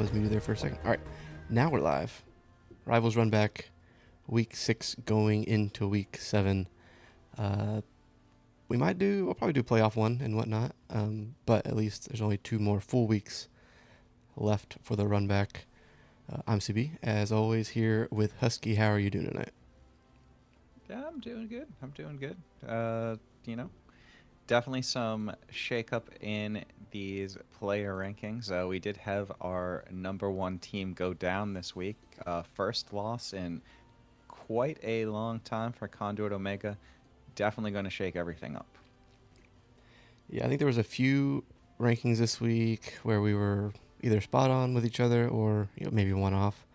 was muted there for a second. All right, now we're live. Rivals Runback, week 6 going into week 7. We'll probably do playoff 1 and whatnot, but at least there's only 2 more full weeks left for the Runback. I'm CB, as always, here with Husky. How are you doing tonight? Yeah, I'm doing good. You know, definitely some shakeup in these player rankings. We did have our number one team go down this week. First loss in quite a long time for Conduit Omega. Definitely going to shake everything up. Yeah, I think there was a few rankings this week where we were either spot on with each other or maybe one off.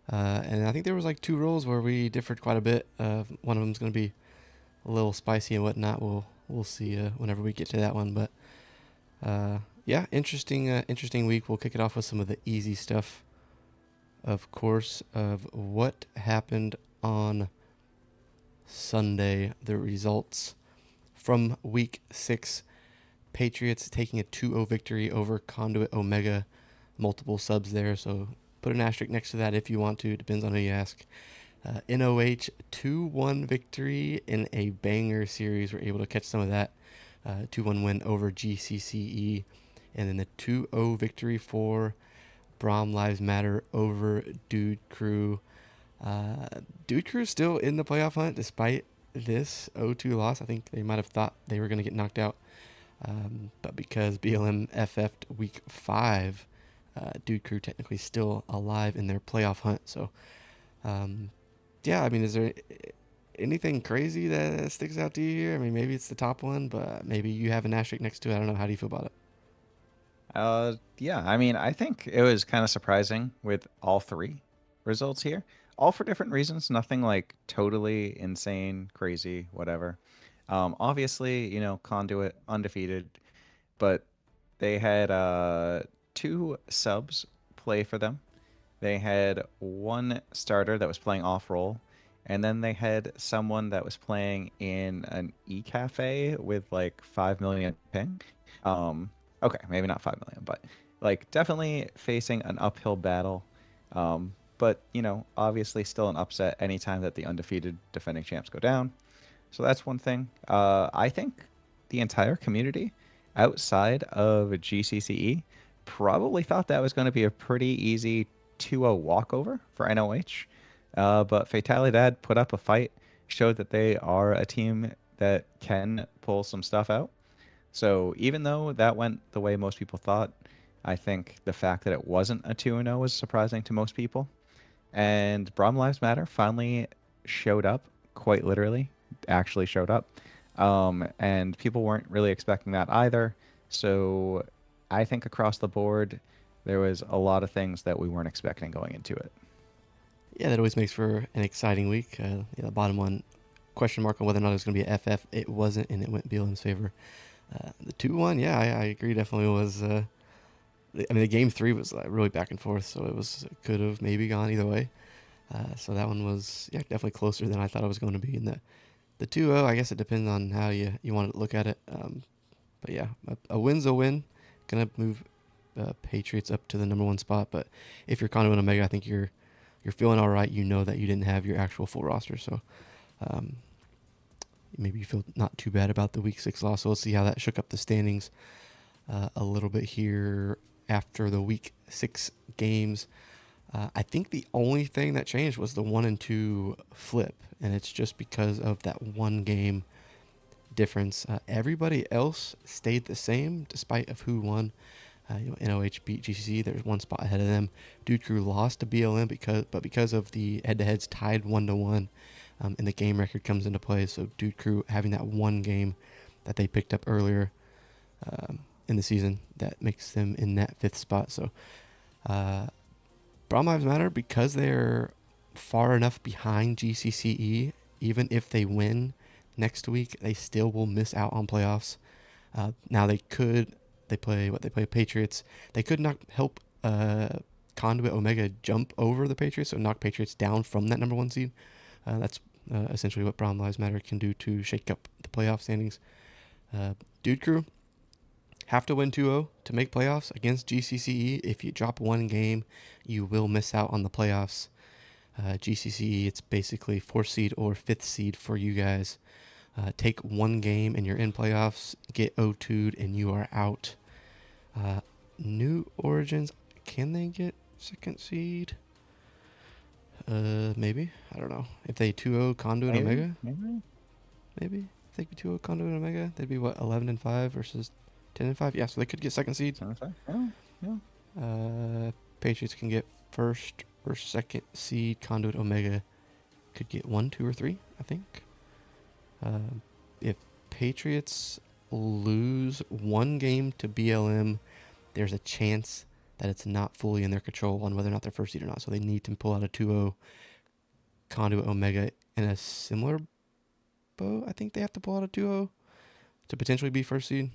And I think there was like 2 roles where we differed quite a bit. One of them's going to be a little spicy and whatnot. We'll see whenever we get to that one. But yeah, interesting week. We'll kick it off with some of the easy stuff, of course, of what happened on Sunday. The results from week 6. Patriots taking a 2-0 victory over Conduit Omega. Multiple subs there, so put an asterisk next to that if you want to. Depends on who you ask. NOH 2-1 victory in a banger series. We're able to catch some of that 2-1 win over GCCE. And then the 2-0 victory for Brom Lives Matter over Dude Crew. Dude Crew still in the playoff hunt despite this 0-2 loss. I think they might have thought they were going to get knocked out. But because BLM FF'd week 5, Dude Crew technically still alive in their playoff hunt. So, yeah, I mean, is there anything crazy that sticks out to you here? I mean, maybe it's the top one, but maybe you have an asterisk next to it. I don't know. How do you feel about it? Yeah, I mean, I think it was kind of surprising with all three results here, all for different reasons. Nothing like totally insane, crazy, whatever. Obviously, Conduit undefeated, but they had 2 subs play for them. They had one starter that was playing off role, and then they had someone that was playing in an e cafe with like 5 million ping. Um, okay, maybe not 5 million, but like definitely facing an uphill battle. But obviously still an upset anytime that the undefeated defending champs go down. So that's one thing. I think the entire community outside of GCCE probably thought that was going to be a pretty easy 2-0 walkover for NOH. But Fatalidad put up a fight, showed that they are a team that can pull some stuff out. So even though that went the way most people thought, I think the fact that it wasn't a 2-0 was surprising to most people. And Brom Lives Matter finally showed up, quite literally, actually showed up. And people weren't really expecting that either. So I think across the board, there was a lot of things that we weren't expecting going into it. Yeah, that always makes for an exciting week. The bottom one, question mark on whether or not it was going to be a FF. It wasn't, and it went BLM's favor. The 2-1, yeah, I agree. Definitely was. I mean, the game 3 was like really back and forth, so it could have maybe gone either way. So that one was definitely closer than I thought it was going to be. And the 2-0, I guess it depends on how you want to look at it. But yeah, a win's a win. Gonna move Patriots up to the number 1 spot. But if you're Conway and Omega, I think you're feeling all right. You know that you didn't have your actual full roster, so um, maybe you feel not too bad about the week 6 loss. So we'll see how that shook up the standings a little bit here after the week 6 games. I think the only thing that changed was the 1 and 2 flip, and it's just because of that one game difference. Everybody else stayed the same despite of who won. NOH beat GCC. There's 1 spot ahead of them. Dude Crew lost to BLM because of the head-to-heads tied 1-1, and the game record comes into play. So Dude Crew having that one game that they picked up earlier in the season that makes them in that 5th spot. So Brown Lives Matter, because they're far enough behind GCCE. Even if they win next week, they still will miss out on playoffs. Now they play Patriots. They could not help Conduit Omega jump over the Patriots, so knock Patriots down from that number 1 seed. That's essentially what Brown Lives Matter can do to shake up the playoff standings. Dude Crew, have to win 2-0 to make playoffs against GCCE. If you drop one game, you will miss out on the playoffs. GCCE, it's basically 4th seed or 5th seed for you guys. Take one game and you're in playoffs. Get O2'd and you are out. New Origins, can they get 2nd seed? Maybe. I don't know. If they 2-0 Conduit Maybe, Omega, maybe. maybe. If they 2-0 Conduit Omega, they'd be what, 11-5 versus 10-5? Yeah, so they could get 2nd seed. Sounds like, yeah, yeah. Patriots can get 1st or 2nd seed. Conduit Omega could get 1, 2, or 3, I think. If Patriots lose one game to BLM, there's a chance that it's not fully in their control on whether or not they're 1st seed or not. So they need to pull out a 2-0 Conduit Omega in a similar boat. I think they have to pull out a 2-0 to potentially be 1st seed.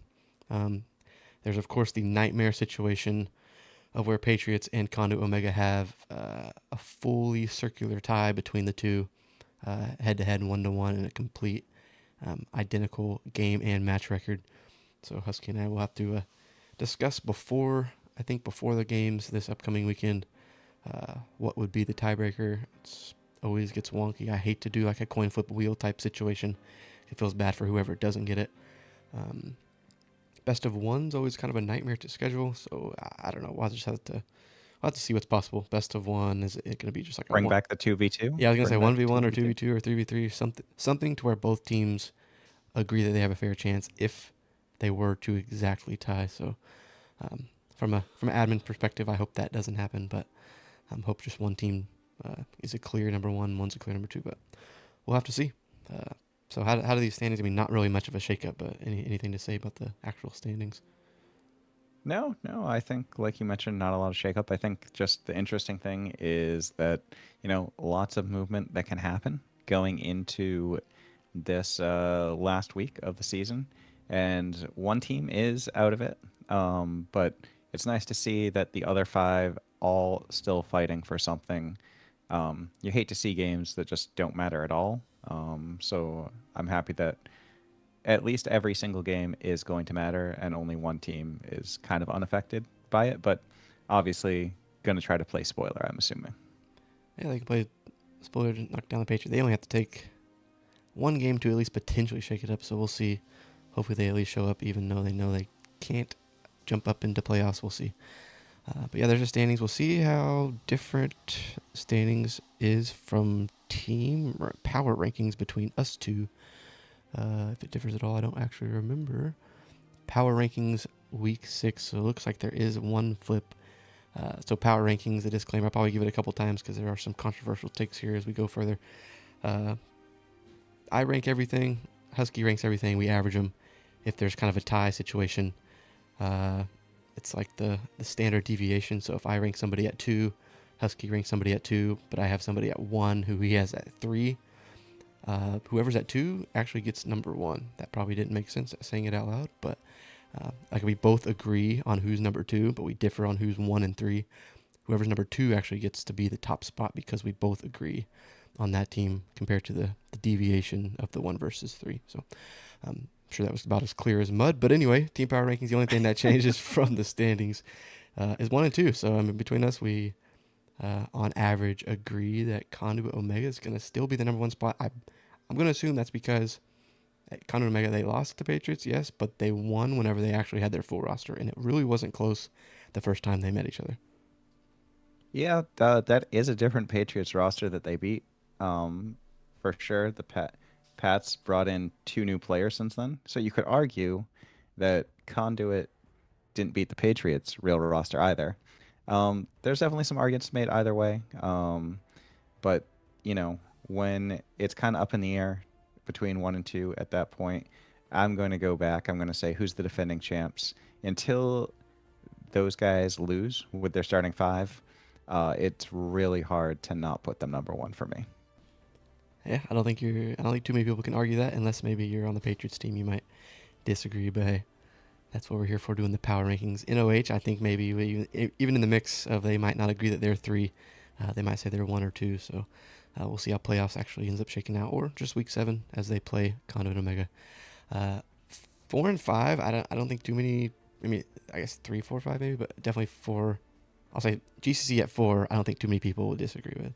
There's, of course, the nightmare situation of where Patriots and Conduit Omega have a fully circular tie between the two, head-to-head, 1-1, and a complete identical game and match record. So Husky and I will have to discuss before the games this upcoming weekend, what would be the tiebreaker. It always gets wonky. I hate to do like a coin flip wheel type situation. It feels bad for whoever doesn't get it. Best of one's always kind of a nightmare to schedule, so I don't know. We'll have to see what's possible. Best of one, is it going to be just like a Bring one? back the 2v2. Yeah, I was going to say Bring back the 1v1 or 2v2. 2v2 or 3v3, something to where both teams agree that they have a fair chance if they were to exactly tie. So from an admin perspective, I hope that doesn't happen, but I hope just one team is a clear number one, one's a clear number two, but we'll have to see. So how do these standings? I mean, not really much of a shakeup, but anything to say about the actual standings? No, I think, like you mentioned, not a lot of shakeup. I think just the interesting thing is that, lots of movement that can happen going into this last week of the season. And one team is out of it. But it's nice to see that the other five all still fighting for something. You hate to see games that just don't matter at all. So I'm happy that at least every single game is going to matter and only one team is kind of unaffected by it. But obviously, going to try to play spoiler, I'm assuming. Yeah, they can play spoiler to knock down the Patriots. They only have to take one game to at least potentially shake it up, so we'll see. Hopefully they at least show up, even though they know they can't jump up into playoffs. We'll see. But yeah, there's the standings. We'll see how different standings is from team power rankings between us two. If it differs at all, I don't actually remember. Power rankings week 6, so it looks like there is one flip. So power rankings, the disclaimer, I'll probably give it a couple times because there are some controversial takes here as we go further. I rank everything. Husky ranks everything. We average them. If there's kind of a tie situation, it's like the standard deviation. So if I rank somebody at 2, Husky ranks somebody at 2, but I have somebody at 1 who he has at 3. Whoever's at 2 actually gets number 1. That probably didn't make sense saying it out loud, but like we both agree on who's number 2, but we differ on who's 1 and 3. Whoever's number 2 actually gets to be the top spot because we both agree on that team compared to the deviation of the 1 versus 3. So I'm sure that was about as clear as mud. But anyway, team power rankings, the only thing that changes from the standings is 1 and 2. So I mean, between us, we on average agree that Conduit Omega is going to still be the number 1 spot. I'm going to assume that's because at Conduit Omega, they lost to the Patriots, yes, but they won whenever they actually had their full roster, and it really wasn't close the first time they met each other. Yeah, that is a different Patriots roster that they beat. For sure, the Pats brought in 2 new players since then. So you could argue that Conduit didn't beat the Patriots' real roster either. There's definitely some arguments made either way. But, when it's kind of up in the air between 1 and 2 at that point, I'm going to go back. I'm going to say who's the defending champs. Until those guys lose with their starting 5, it's really hard to not put them number 1 for me. Yeah, I don't think too many people can argue that, unless maybe you're on the Patriots team, you might disagree. But hey, that's what we're here for, doing the power rankings. In OH, I think maybe even in the mix of they might not agree that they're 3, they might say they're 1 or 2. So we'll see how playoffs actually ends up shaking out, or just week 7 as they play Conduit Omega. 4 and 5, I don't think too many I mean, I guess 3, 4, 5 maybe, but definitely 4. I'll say GCC at 4. I don't think too many people would disagree with.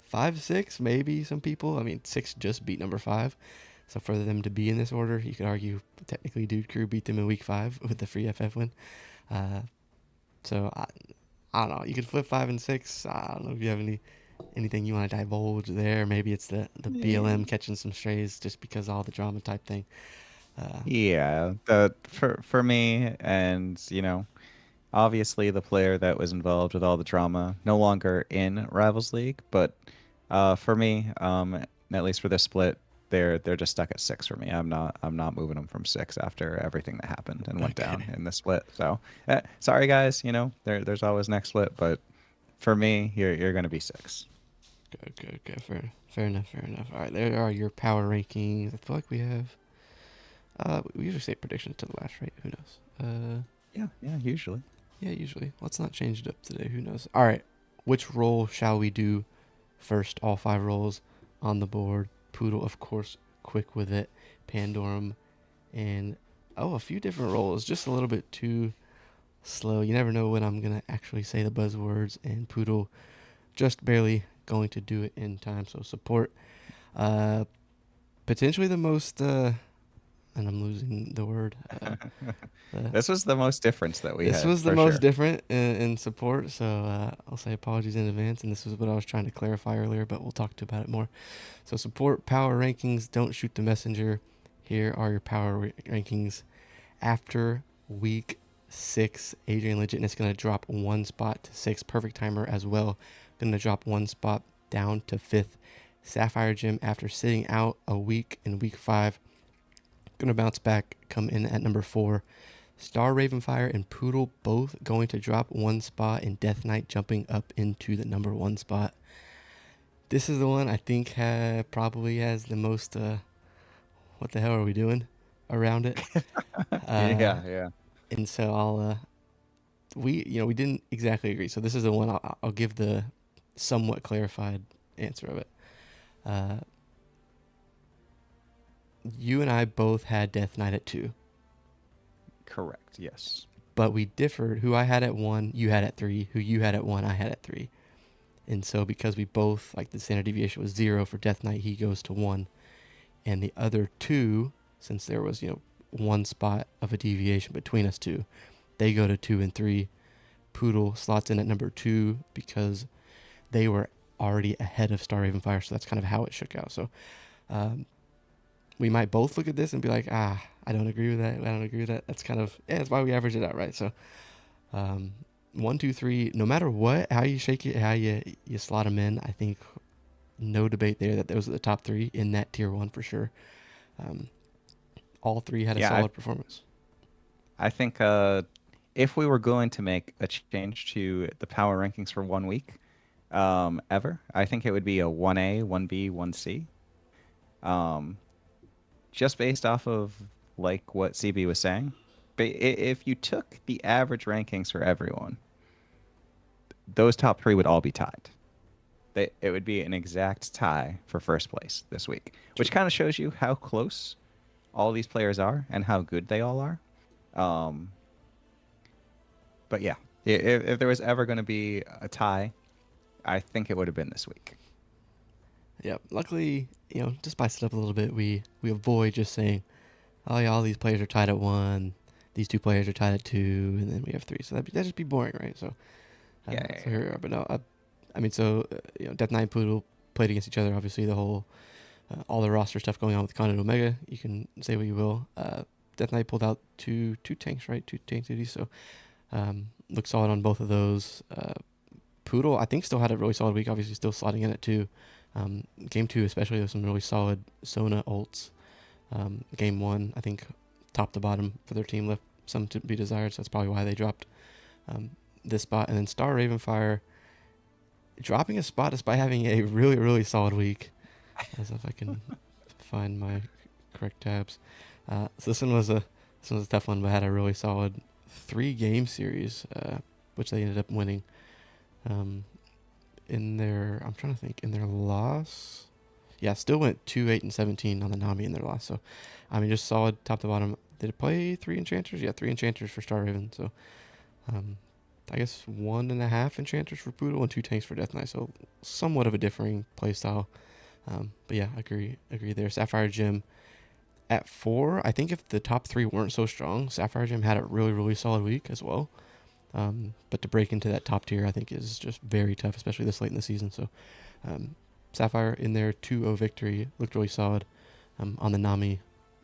5, 6, maybe some people. I mean, 6 just beat number 5. So for them to be in this order, you could argue technically Dude Crew beat them in week 5 with the free FF win. Uh, so I don't know. You could flip 5 and 6. I don't know if you have anything you want to divulge there. Maybe it's the BLM catching some strays just because of all the drama type thing. Uh, Yeah, the for me, and obviously the player that was involved with all the drama no longer in Rivals League, but for me, at least for this split, they're just stuck at 6 for me. I'm not moving them from 6 after everything that happened and went down okay. in this split. So sorry guys, there's always next split, but for me, you're gonna be 6. Okay. Fair enough. Fair enough. All right, there are your power rankings. I feel like we have. We usually say predictions to the last, right? Who knows? Yeah, usually. Yeah, usually. Let's not change it up today. Who knows? All right. Which role shall we do first? All 5 roles on the board. Poodle, of course, quick with it. Pandorum, and a few different roles. Just a little bit too slow. You never know when I'm gonna actually say the buzzwords. And Poodle just barely going to do it in time. So support. Uh, Potentially the most. And I'm losing the word. The This was the most difference that we This had was the for most sure. different in support, so I'll say apologies in advance. And this was what I was trying to clarify earlier, but we'll talk about it more. So support power rankings. Don't shoot the messenger. Here are your power rankings after week 6. Adrian Legitness going to drop 1 spot to 6. Perfect timer as well. Going to drop 1 spot down to 5th. Sapphire Gym after sitting out a week in week 5. Going to bounce back, come in at number 4. Star Ravenfire and Poodle both going to drop 1 spot, and Death Knight jumping up into the number 1 spot. This is the one I think probably has the most, what the hell are we doing around it? Uh, Yeah, yeah. and so we didn't exactly agree. So this is the one I'll give the somewhat clarified answer of it. Uh, you and I both had Death Knight at 2, Correct. Yes. but we differed. Who I had at 1, you had at 3. Who you had at 1, I had at 3. And so because we both, like the standard deviation was 0 for Death Knight, he goes to 1. And the other 2, since there was, 1 spot of a deviation between us two, they go to 2 and 3. Poodle slots in at number 2 because they were already ahead of Star Ravenfire, so that's kind of how it shook out. So um, we might both look at this and be like, I don't agree with that. I don't agree with that. That's kind of, that's why we average it out, right? So um, 1, 2, 3, no matter what, how you shake it, how you slot them in, I think no debate there that those are the top 3 in that tier 1 for sure. Um, all 3 had a Yeah, solid performance. I think if we were going to make a change to the power rankings for 1 week, ever, I think it would be a 1A, 1B, 1C. Um, just based off of like what CB was saying. If you took the average rankings for everyone, those top 3 would all be tied. It would be an exact tie for first place this week, which True. kind of shows you how close all these players are and how good they all are. Um, but yeah, if there was ever going to be a tie, I think it would have been this week. Yeah. Luckily, to spice it up a little bit, we avoid just saying, oh yeah, all these players are tied at 1. These 2 players are tied at 2, and then we have 3. So that'd just be boring, right? So Yeah, yeah, so yeah. here we are. But no, I mean, so Death Knight and Poodle played against each other. Obviously, the whole all the roster stuff going on with Con and Omega. You can say what you will. Death Knight pulled out two tanks, right? 2 tank duties. So looked solid on both of those. Poodle, I think, still had a really solid week. Obviously, still slotting in at 2. Game 2, especially, with some really solid Sona ults. Game 1, I think, top to bottom for their team left some to be desired. So that's probably why they dropped this spot. And then Star Ravenfire dropping a spot despite having a really, really solid week. As if I can find my correct tabs. So this one was a tough one, but had a really solid 3-game series, which they ended up winning. I'm trying to think, in their loss, yeah, still went 2-8-17 on the Nami in their loss. So, I mean, just solid top to bottom. Did it play three enchanters? Yeah, three enchanters for Star Raven. So, um, I guess 1.5 enchanters for Poodle and two tanks for Death Knight. So, somewhat of a differing playstyle. But yeah, agree there. Sapphire Gem at 4. I think if the top three weren't so strong, Sapphire Gem had a really solid week as well. But to break into that top tier, I think is just very tough, especially this late in the season. So, um, Sapphire in their 2-0 victory looked really solid. On the Nami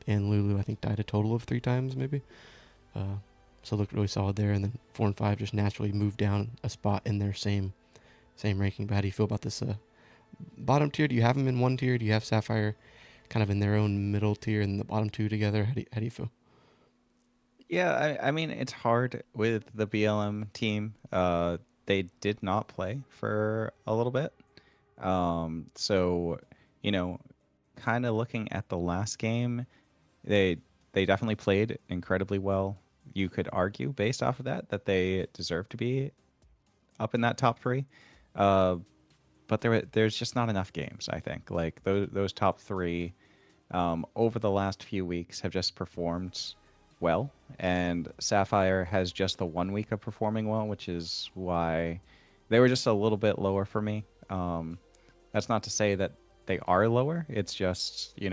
and Lulu, I think died a total of 3 times maybe. Uh, so looked really solid there. And then 4 and 5 just naturally moved down a spot in their same ranking. But how do you feel about this bottom tier? Do you have them in one tier? Do you have Sapphire kind of in their own middle tier and the bottom two together? How do you feel? Yeah, I mean, it's hard with the BLM team. They did not play for a little bit. So, you know, kind of looking at the last game, they they definitely played incredibly well. You could argue based off of that they deserve to be up in that top three. Uh, but there's just not enough games, I think. Like those top three over the last few weeks have just performed well, and Sapphire has just the 1 week of performing well, which is why they were just a little bit lower for me. That's not to say that they are lower. It's just you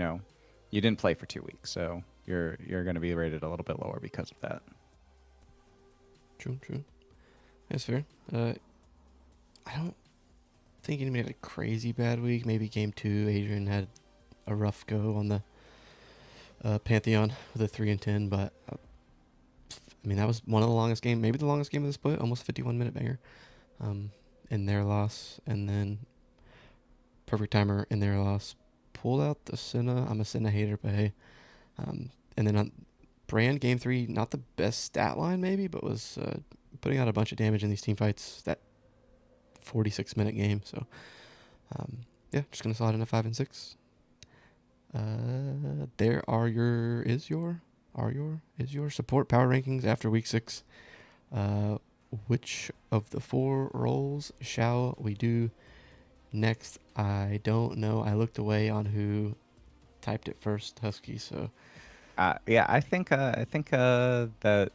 didn't play for 2 weeks, so you're going to be rated a little bit lower because of that. True. That's fair. I don't think anybody had a crazy bad week. Maybe game 2, Adrian had a rough go on the Pantheon with a 3-10, but I mean that was one of the longest game, maybe the longest game of the split, almost 51-minute banger, in their loss, and then Perfect Timer in their loss pulled out the Senna. I'm a Senna hater, but hey, and then on Brand game 3, not the best stat line maybe, but was putting out a bunch of damage in these team fights. That 46-minute game, so yeah, just gonna slide in a 5 and 6. There are your support power rankings after week 6. Uh, which of the 4 roles shall we do next? I don't know. I looked away on who typed it first, Husky. So Yeah, I think that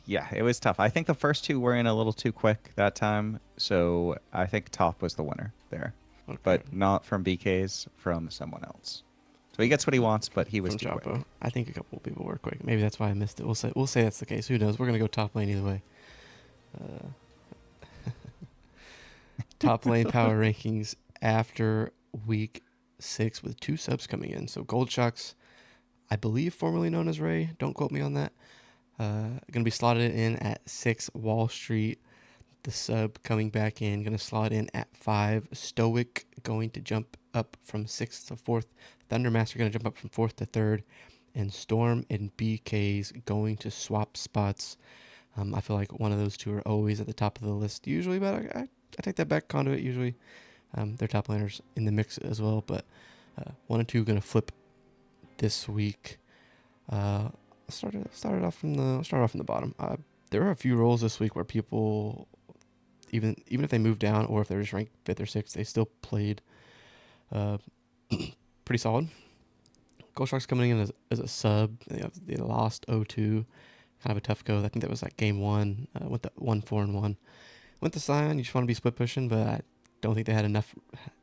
yeah, it was tough. I think the first two were in a little too quick that time, so I think Top was the winner there, okay, but not from BK's, from someone else. So he gets what he wants, but he was from too quick. Chapo, I think a couple of people were quick. Maybe that's why I missed it. We'll say that's the case. Who knows? We're gonna go top lane either way. Uh, top lane power rankings after week 6 with 2 subs coming in. So Gold Shocks, I believe formerly known as Ray. Don't quote me on that. Gonna be slotted in at 6. Wall Street, the sub coming back in, gonna slot in at 5. Stoic going to jump up from 6th to 4th. Thundermaster gonna jump up from 4th to 3rd, and Storm and BK's going to swap spots. I feel like one of those two are always at the top of the list usually, but I take that back. Conduit usually, they're top laners in the mix as well, but 1 and 2 gonna flip this week. Start off from the bottom. There are a few roles this week where people, even if they move down or if they're just ranked 5th or 6th, they still played uh, pretty solid. Gold Sharks coming in as a sub. They lost 0-2. Kind of a tough go. I think that was like game 1. Went the 1-4-1. Went to Sion. You just want to be split pushing, but I don't think they had enough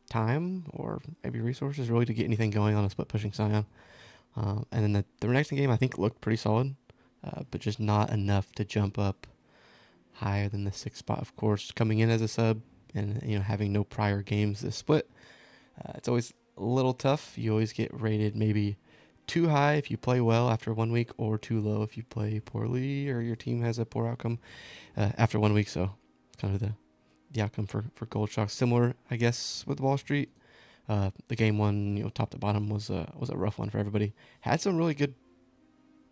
time or maybe resources really to get anything going on a split pushing Sion. And then the next game I think looked pretty solid, but just not enough to jump up higher than the 6th spot. Of course, coming in as a sub and having no prior games this split, it's always a little tough. You always get rated maybe too high if you play well after 1 week, or too low if you play poorly or your team has a poor outcome after 1 week. So kind of the outcome for Gold Shock. Similar, I guess, with Wall Street. The game 1, top to bottom, was a rough one for everybody. Had some really good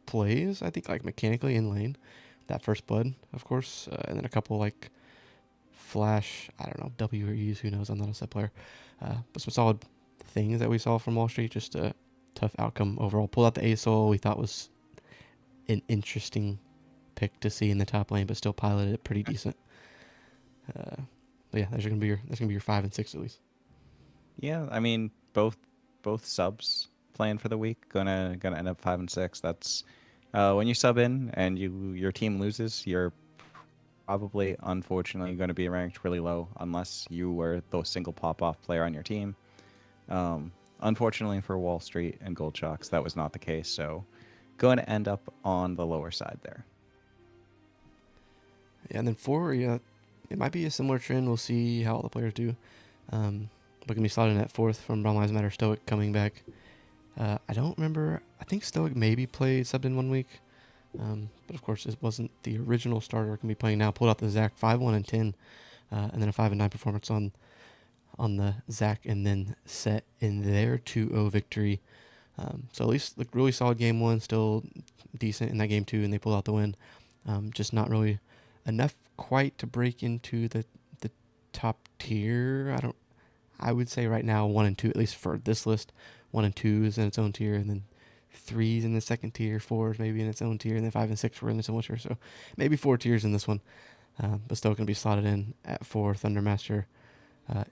plays, I think, like mechanically in lane. That first blood, of course, and then a couple like flash, I don't know, W or U's, who knows? I'm not a set player. But some solid things that we saw from Wall Street. Just a tough outcome overall. Pulled out the ASOL, we thought was an interesting pick to see in the top lane, but still piloted it pretty decent. But yeah, that's gonna be your 5 and 6 at least. Yeah, I mean both subs playing for the week gonna end up 5-6. That's when you sub in and your team loses, you're probably unfortunately going to be ranked really low unless you were the single pop off player on your team. Unfortunately for Wall Street and Gold Shocks, that was not the case. So going to end up on the lower side there. Yeah, and then 4, yeah, it might be a similar trend. We'll see how all the players do. But gonna be slotted in at 4th from Brown Lives Matter. Stoic coming back. I don't remember. I think Stoic maybe played subbed in 1 week. But of course, it wasn't the original starter. Going to be playing now. Pulled out the Zach 5-1-10, and then a 5-9 performance on the Zach, and then set in their 2-0 victory. So at least looked really solid game 1. Still decent in that game 2, and they pulled out the win. Just not really enough quite to break into the top tier. I would say right now 1 and 2, at least for this list. 1 and 2 is in its own tier, and then 3's in the second tier, 4's maybe in its own tier, and then 5 and 6 were in its own tier. So maybe 4 tiers in this one, but still going to be slotted in at 4. Thundermaster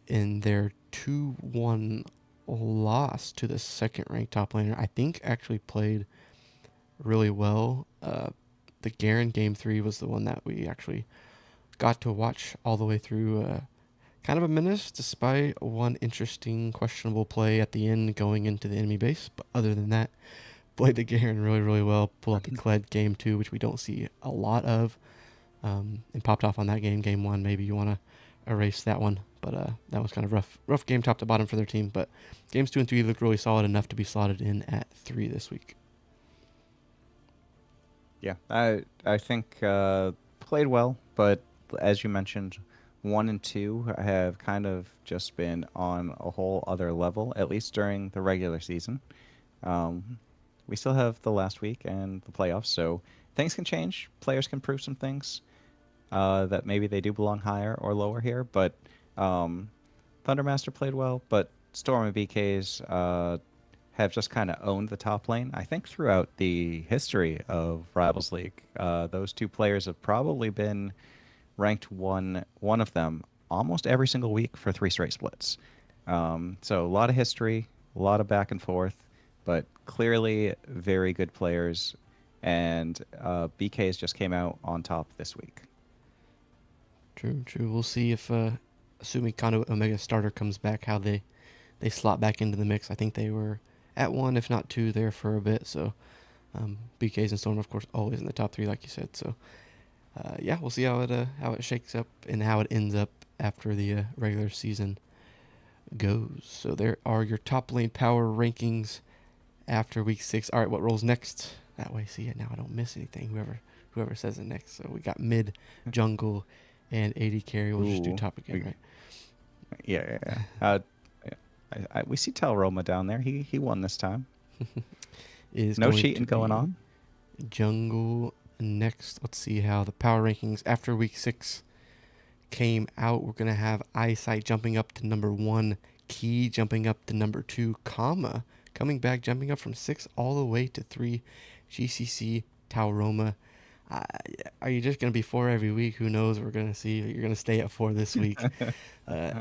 in their 2-1 loss to the second ranked top laner. I think actually played really well. The Garen game 3 was the one that we actually got to watch all the way through. Kind of a menace, despite one interesting questionable play at the end going into the enemy base. But other than that, played the Garen really, really well. Pulled out the Kled game 2, which we don't see a lot of, and popped off on that game 1. Maybe you want to erase that one, but that was kind of rough game top to bottom for their team. But games 2 and 3 look really solid enough to be slotted in at 3 this week. Yeah, I think played well, but as you mentioned, 1 and 2 have kind of just been on a whole other level, at least during the regular season. Um, we still have the last week and the playoffs, so things can change. Players can prove some things that maybe they do belong higher or lower here. But um, Thundermaster played well, but Storm and BKs have just kind of owned the top lane. I think throughout the history of Rivals League, those two players have probably been ranked one of them almost every single week for 3 straight splits. So a lot of history, a lot of back and forth, but clearly very good players. And BKs just came out on top this week. True. We'll see if, assuming Kondo Omega starter comes back, how they slot back into the mix. I think they were at 1, if not 2, there for a bit. So BKs and Storm, of course, always in the top 3, like you said. So yeah, we'll see how it shakes up and how it ends up after the regular season goes. So there are your top lane power rankings after week 6. All right, what rolls next? That way, see it now. I don't miss anything. Whoever says it next. So we got mid, jungle, and AD carry. We'll just do Ooh, top again, right? yeah. We see Tel Roma down there. He won this time. Is No going cheating to going be on. jungle next. Let's see how the power rankings after week 6 came out. We're going to have Eyesight jumping up to number 1, Key jumping up to number 2, comma coming back, jumping up from 6 all the way to 3, GCC, Tauroma. Uh, are you just going to be 4 every week? Who knows? We're going to see. You're going to stay at 4 this week.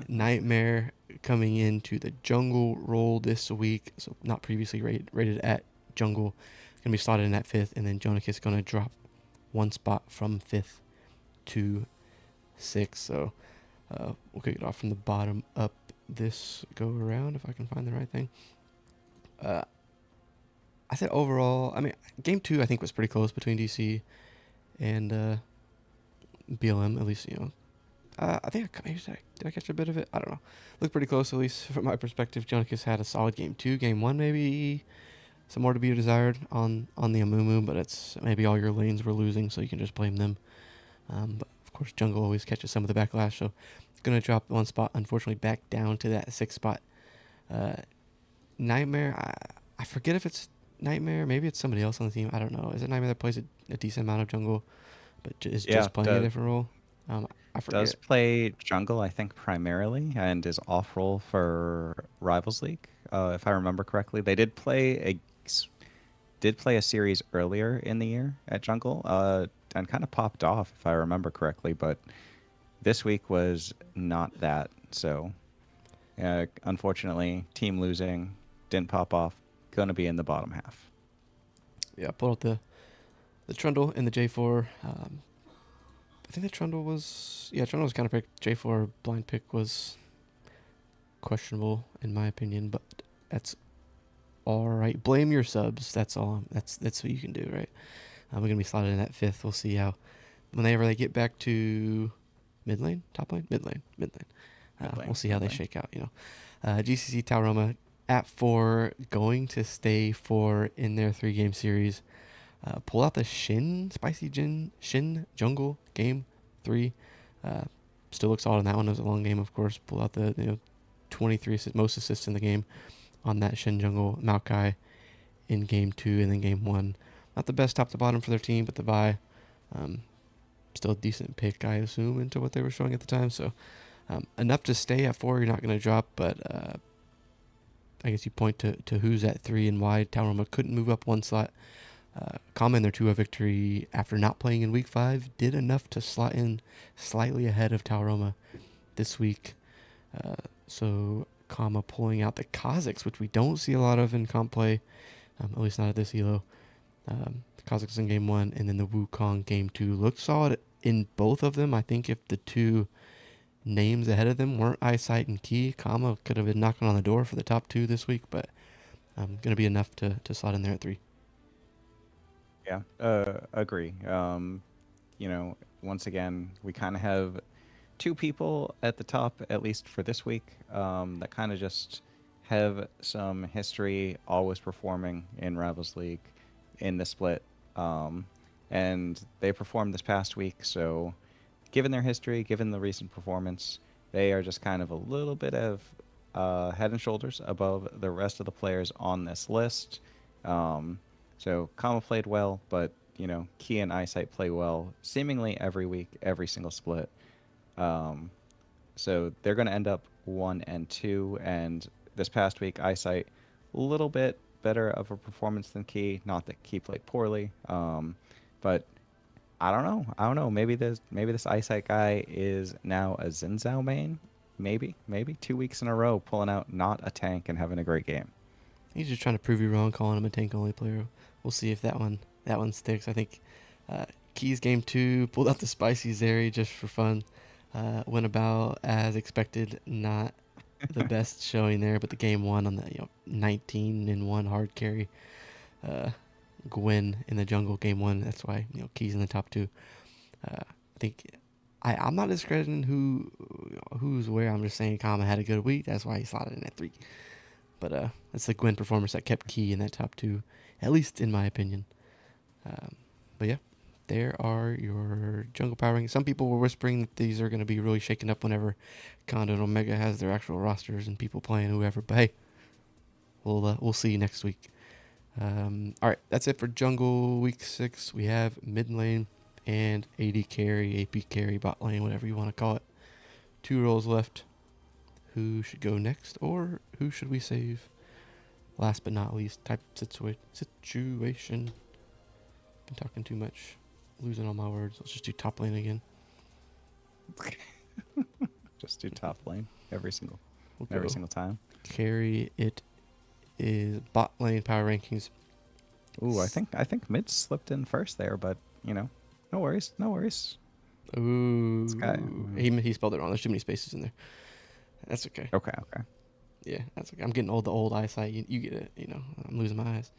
Nightmare coming into the jungle role this week, so not previously rated at jungle. Going to be slotted in at 5th, and then Jonik is going to drop 1 spot from 5th to 6th. So we'll kick it off from the bottom up this go around, if I can find the right thing. I said overall, I mean, game 2 I think was pretty close between DC and BLM, at least, I think did I catch a bit of it? I don't know. Looked pretty close, at least from my perspective. Jonikis had a solid game 2. Game 1, maybe some more to be desired on the Amumu, but it's maybe all your lanes were losing, so you can just blame them. But of course, jungle always catches some of the backlash, so it's going to drop 1 spot, unfortunately, back down to that 6th spot. Nightmare, I forget if it's Nightmare. Maybe it's somebody else on the team. I don't know. Is it Nightmare that plays a decent amount of jungle, but is Yeah, just playing a different role? I does forget. play jungle, I think, primarily, and is off role for Rivals League, if I remember correctly. They did play a series earlier in the year at jungle, and kind of popped off, if I remember correctly. But this week was not that. So Unfortunately, team losing didn't pop off. Going to be in the bottom half. Yeah, I pulled out the Trundle and the J4. I think the Trundle was Trundle was kind of picked. J4 blind pick was questionable in my opinion, but that's all right. Blame your subs. That's all. That's what you can do, right? We're gonna be slotted in at fifth. We'll see how whenever they get back to mid lane, top lane, mid lane, mid lane. Mid We'll lane, see how mid they lane. shake out. GCC Tauroma at 4, going to stay 4 in their 3-game series. Pull out the Shin Jungle game 3. Still looks solid in that one. It was a long game, of course. Pull out the 23 most assists in the game on that Shin Jungle Maokai in game 2 and then game 1. Not the best top to bottom for their team, but the Vi, still a decent pick, I assume, into what they were showing at the time. So enough to stay at 4. You're not going to drop, but I guess you point to who's at 3 and why Tauroma couldn't move up one slot. Kama in their 2-0 victory after not playing in week 5 did enough to slot in slightly ahead of Tauroma this week. So Kama pulling out the Kazakhs, which we don't see a lot of in comp play, at least not at this elo. The Kazakhs in game 1 and then the Wukong game 2 looked solid in both of them. I think if the two names ahead of them weren't Eyesight and Key, Kama could have been knocking on the door for the top 2 this week, but going to be enough to slot in there at 3. Yeah, agree. Once again, we kind of have two people at the top, at least for this week, that kind of just have some history, always performing in Rivals League in the split. And they performed this past week, so given their history, given the recent performance, they are just kind of a little bit of head and shoulders above the rest of the players on this list. So Kama played well, but Key and Eyesight play well seemingly every week, every single split. So they're going to end up 1 and 2. And this past week, Eyesight a little bit better of a performance than Key. Not that Key played poorly, but I don't know. I don't know. Maybe this Eyesight guy is now a Zinzao main. Maybe 2 weeks in a row pulling out not a tank and having a great game. He's just trying to prove you wrong, calling him a tank only player. We'll see if that one sticks. I think Keys game 2 pulled out the spicy Zeri just for fun. Went about as expected. Not the best showing there, but the game 1 on the 19 and 1 hard carry. Gwen in the jungle game 1. That's why Keys in the top 2. I think I'm not discrediting who's where. I'm just saying Kama had a good week. That's why he slotted in at 3. But it's the Gwen performance that kept Key in that top 2, at least in my opinion. But yeah, there are your jungle power rankings. Some people were whispering that these are going to be really shaken up whenever Kondo and Omega has their actual rosters and people playing whoever. But hey, we'll see next week. All right, that's it for jungle week 6. We have mid lane and AD carry, AP carry, bot lane, whatever you want to call it. 2 roles left. Who should go next, or who should we save? Last but not least, type situation. Been talking too much, losing all my words. Let's just do top lane again. Just do top lane every single time. Carry it is bot lane power rankings. Ooh, I think mid slipped in first there, but no worries. Ooh, Sky. he spelled it wrong. There's too many spaces in there. That's okay. Okay. Yeah, that's okay. I'm getting the old eyesight. You get it. I'm losing my eyes.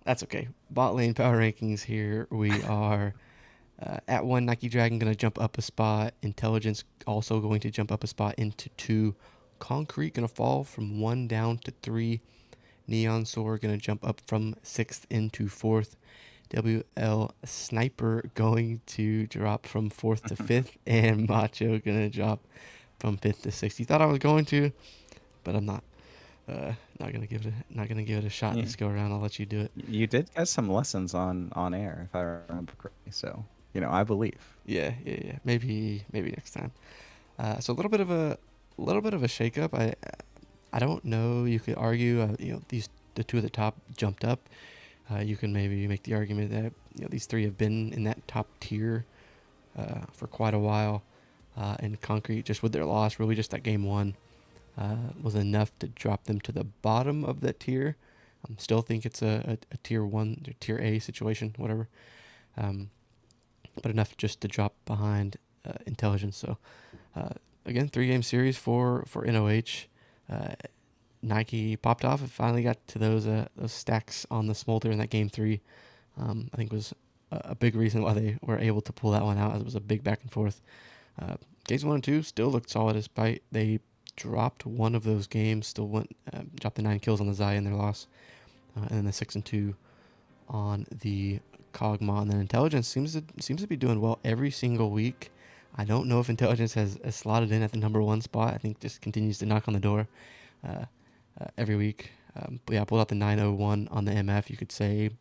That's okay. Bot lane power rankings here. We are at 1, Nike Dragon going to jump up a spot. Intelligence also going to jump up a spot into 2. Concrete going to fall from 1 down to 3. Neon Sword going to jump up from 6th into 4th. WL Sniper going to drop from 4th to 5th. And Macho going to drop from 5th to 6th. You thought I was going to, but I'm not. Not gonna give it a shot this go around. I'll let you do it. You did get some lessons on air, if I remember correctly. So I believe. Yeah. Maybe next time. So a little bit of a shakeup. I don't know. You could argue. The 2 at the top jumped up. You can maybe make the argument that these 3 have been in that top tier for quite a while. And Concrete, just with their loss, really just that game 1. was enough to drop them to the bottom of that tier. Still think it's a tier 1 or tier A situation, whatever. Um, but enough just to drop behind Intelligence. So uh, again, 3-game series for NOH. Nike popped off and finally got to those stacks on the Smolder in that game 3. I think was a big reason why they were able to pull that one out, as it was a big back and forth. Uh, Games 1 and 2 still looked solid despite they dropped one of those games. Still went dropped the 9 kills on the Zaya in their loss, and then the 6 and 2 on the Kog'Maw. And then Intelligence seems to be doing well every single week. I don't know if Intelligence has slotted in at the number 1 spot. I think just continues to knock on the door uh, every week. But yeah, pulled out the 901 on the MF. You could say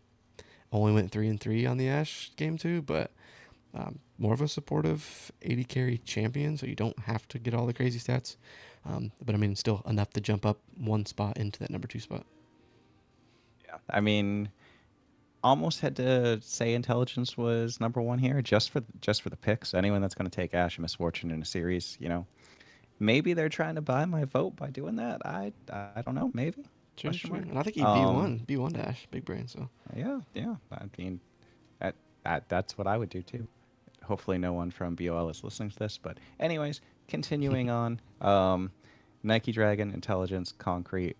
only went 3 and 3 on the Ash game 2, but more of a supportive 80 carry champion, so you don't have to get all the crazy stats. But I mean, still enough to jump up 1 spot into that number 2 spot. Yeah, I mean, almost had to say Intelligence was number 1 here, just for the picks. Anyone that's going to take Ash and Misfortune in a series, maybe they're trying to buy my vote by doing that. I don't know. Maybe Sure, question sure. mark. And I think he Um, B1 Dash, big brain. So yeah, yeah. I mean, that's what I would do too. Hopefully, no one from BOL is listening to this. But anyways, continuing on. Nike Dragon, Intelligence, Concrete,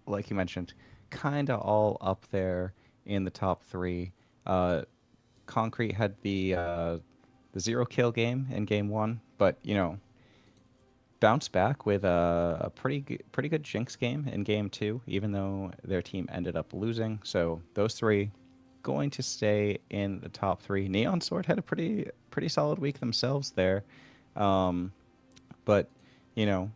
like you mentioned, kind of all up there in the top 3. Uh, Concrete had the 0 kill game in game 1, but bounced back with a pretty good Jinx game in game 2, even though their team ended up losing. So those 3 going to stay in the top 3. Neon Sword had a pretty solid week themselves there, um, but you know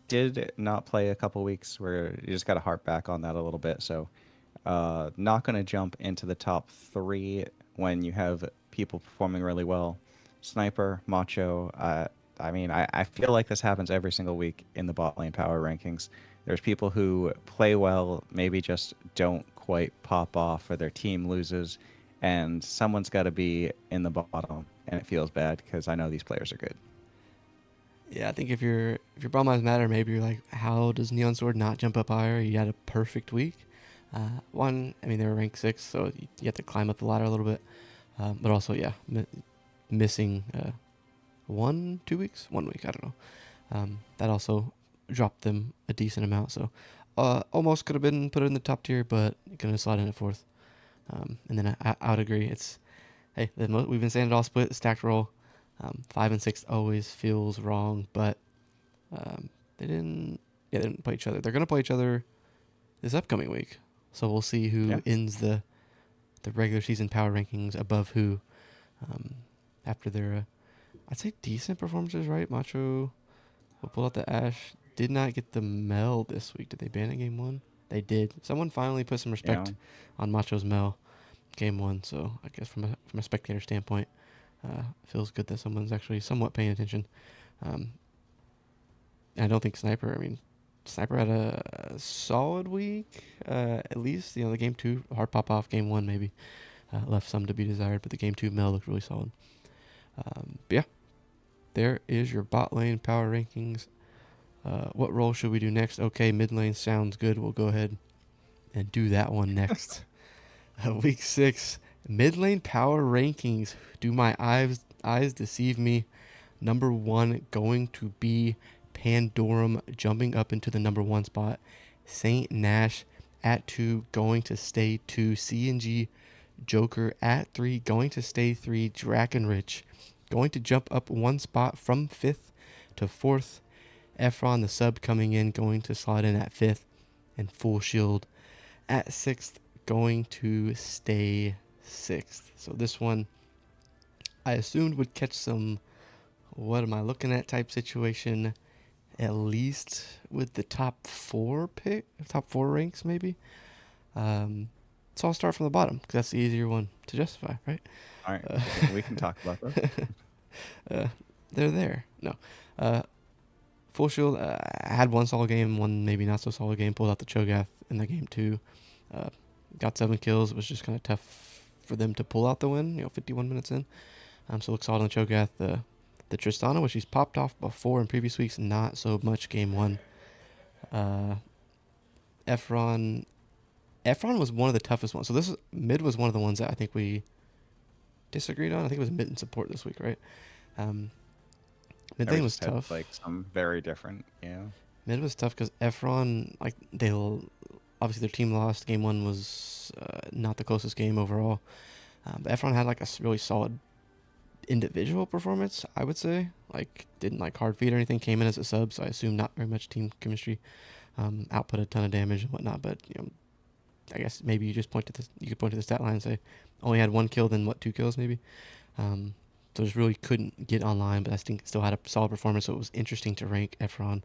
did not play a couple weeks where you just got to harp back on that a little bit. So not going to jump into the top 3 when you have people performing really well. Sniper, Macho. I mean, I feel like this happens every single week in the bot lane power rankings. There's people who play well, maybe just don't quite pop off, or their team loses, and someone's got to be in the bottom, and it feels bad because I know these players are good. yeah, I think if your ball lives matter, maybe you're like, how does Neon Sword not jump up higher? You had a perfect week. One, I mean, they were ranked 6, so you have to climb up the ladder a little bit. But also, yeah, missing 1 2 weeks, 1 week, I don't know. That also dropped them a decent amount. So almost could have been put in the top tier, but gonna slide in at 4th. And then I would agree. It's hey, we've been saying it all split stacked roll. 5 and 6 always feels wrong, but um, they didn't. Yeah, they didn't play each other. They're gonna play each other this upcoming week, so we'll see Yeah. who ends the regular season power rankings above who um, after their I'd say decent performances. Right, Macho will pull out the Ash. Did not get the Mel this week. Did they ban it game 1? They did. Someone finally put some You respect know, on Macho's Mel game 1. So I guess from a spectator standpoint, feels good that someone's actually somewhat paying attention. Um, and I don't think Sniper. I mean, Sniper had a solid week. At least the game 2 hard pop off. Game 1 maybe left some to be desired, but the game 2 Mel looked really solid. But yeah, there is your bot lane power rankings. What role should we do next? Okay, mid lane sounds good. We'll go ahead and do that one next. Week 6, mid lane power rankings. Do my eyes deceive me? Number 1 going to be Pandorum, jumping up into the number 1 spot. Saint Nash at 2, going to stay 2. CNG Joker at 3, going to stay 3. Drakenrich going to jump up 1 spot from 5th to 4th. Efron, the sub, coming in, going to slot in at 5th. And Full Shield at 6th, going to stay 6th. So this one, I assumed would catch some, what am I looking at type situation, at least with the top 4 ranks maybe. So I'll start from the bottom because that's the easier one to justify, right? all right, Uh, we can talk about this. uh, they're there. No. Uh, Full Shield had one solid game, one maybe not so solid game. Pulled out the Cho'Gath in the game 2. Uh, got 7 kills. It was just kind of tough for them to pull out the win. 51 minutes in. So looks solid on the Cho'Gath. The Tristana, which he's popped off before in previous weeks, not so much game one. Uh, Efron. Efron was one of the toughest ones. So this is, mid was one of the ones that I think we disagreed on. I think it was mid and support this week, right? Um, Mid And we lane was just had tough. like some very different, Mid was tough because Efron, like they obviously their team lost. Game one was not the closest game overall. But Efron had like a really solid individual performance, I would say. Like didn't like hard feed or anything. Came in as a sub, so I assume not very much team chemistry. Output a ton of damage and whatnot, but I guess maybe you just point to this. You could point to the stat line and say only had one kill, then what, 2 kills maybe. Um, so just really couldn't get online, but I think still had a solid performance. So it was interesting to rank Efron.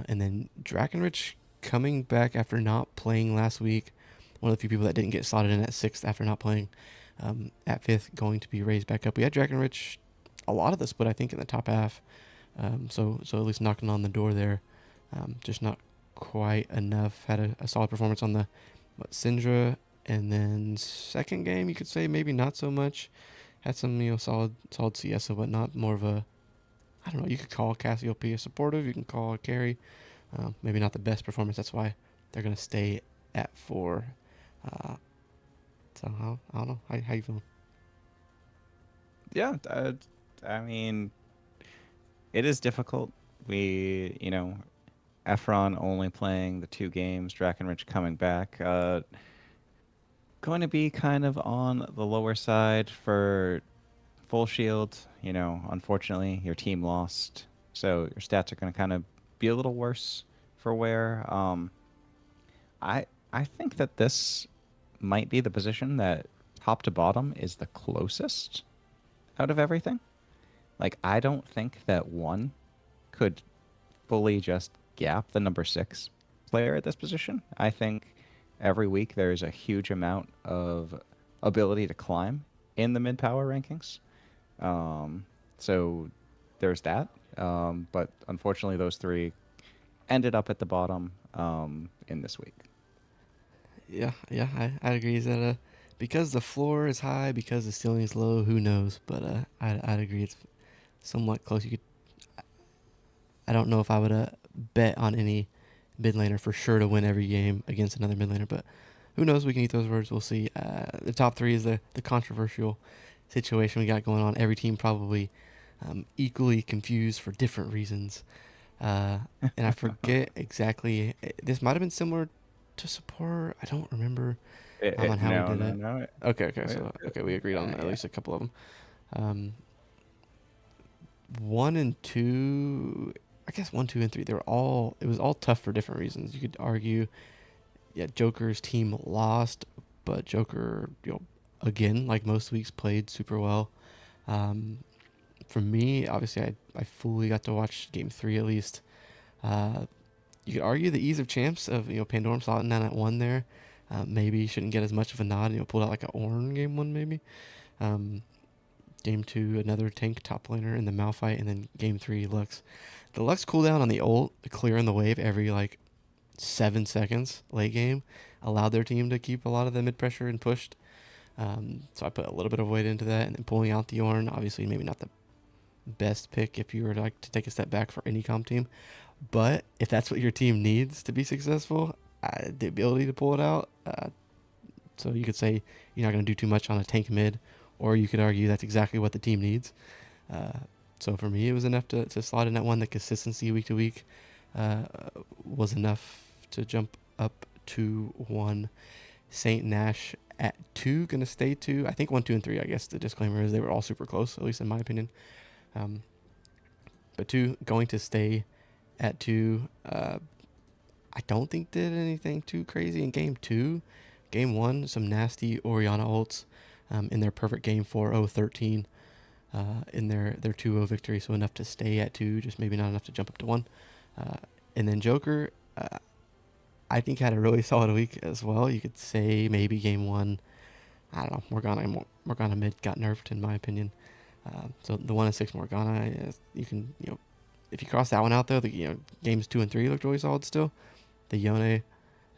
And then Drakenrich coming back after not playing last week. One of the few people that didn't get slotted in at sixth after not playing. At fifth, going to be raised back up. We had Drakenrich a lot of the split, I think, in the top half. So at least knocking on the door there. Just not quite enough. Had a solid performance on the Syndra, and then second game you could say maybe not so much. Had some solid CS and whatnot. More of a, I don't know. You could call Cassiopeia supportive. You can call a carry. Maybe not the best performance. That's why they're gonna stay at 4. Uh, so I don't know. How you feeling? yeah. I mean, it is difficult. Efron only playing the 2 games, Drakenrich coming back. Going to be kind of on the lower side for full shield. Unfortunately, your team lost, so your stats are going to kind of be a little worse for where. I I think that this might be the position that top to bottom is the closest out of everything. Like I don't think that one could fully just gap the number 6 player at this position. I think every week there's a huge amount of ability to climb in the mid power rankings. Um, so there's that. But unfortunately, those 3 ended up at the bottom in this week. Yeah, I agree. Is that because the floor is high, because the ceiling is low? Who knows? But I'd agree. It's somewhat close. I don't know if I would bet on any mid laner for sure to win every game against another mid laner, but who knows? We can eat those words. We'll see. The top 3 is the controversial situation we got going on. Every team probably equally confused for different reasons. And I forget exactly. This might have been similar to support. I don't remember on how we No, did no, it. no. Okay. So we agreed on at Yeah. least a couple of them. Um, 1 and 2, I guess 1, 2, and 3. They were all. It was all tough for different reasons. You could argue, yeah, Joker's team lost, but Joker, again, like most weeks, played super well. Um, for me, obviously, I fully got to watch game 3 at least. Uh, you could argue the ease of champs of Pandorum slotting down at 1 there. Maybe shouldn't get as much of a nod. Pulled out like a Ornn game 1 maybe. Um, Game 2, another tank top laner in the Malphite, and then game 3, Lux. The Lux cooldown on the ult, clearing the wave every like 7 seconds late game, allowed their team to keep a lot of the mid pressure and pushed. So I put a little bit of weight into that, and then pulling out the Ornn. Obviously, maybe not the best pick if you were like to take a step back for any comp team, but if that's what your team needs to be successful, the ability to pull it out. So you could say you're not going to do too much on a tank mid, or you could argue that's exactly what the team needs. Uh, so for me, it was enough to slot in that 1. The consistency week to week uh, was enough to jump up to 1. Saint Nash at 2, going to stay 2. I think 1, 2, and 3, I guess the disclaimer is they were all super close, at least in my opinion. Um, but 2 going to stay at 2. I don't think did anything too crazy in game 2. Game 1, some nasty Orianna ults in their perfect game 4-0-13 in their 2-0 victory. So enough to stay at 2, just maybe not enough to jump up to 1. And then Joker, I think had a really solid week as well. You could say maybe game 1, I don't know, Morgana mid got nerfed in my opinion. So the 1-6 Morgana, you can, if you cross that one out though, games 2 and 3 looked really solid still. The Yone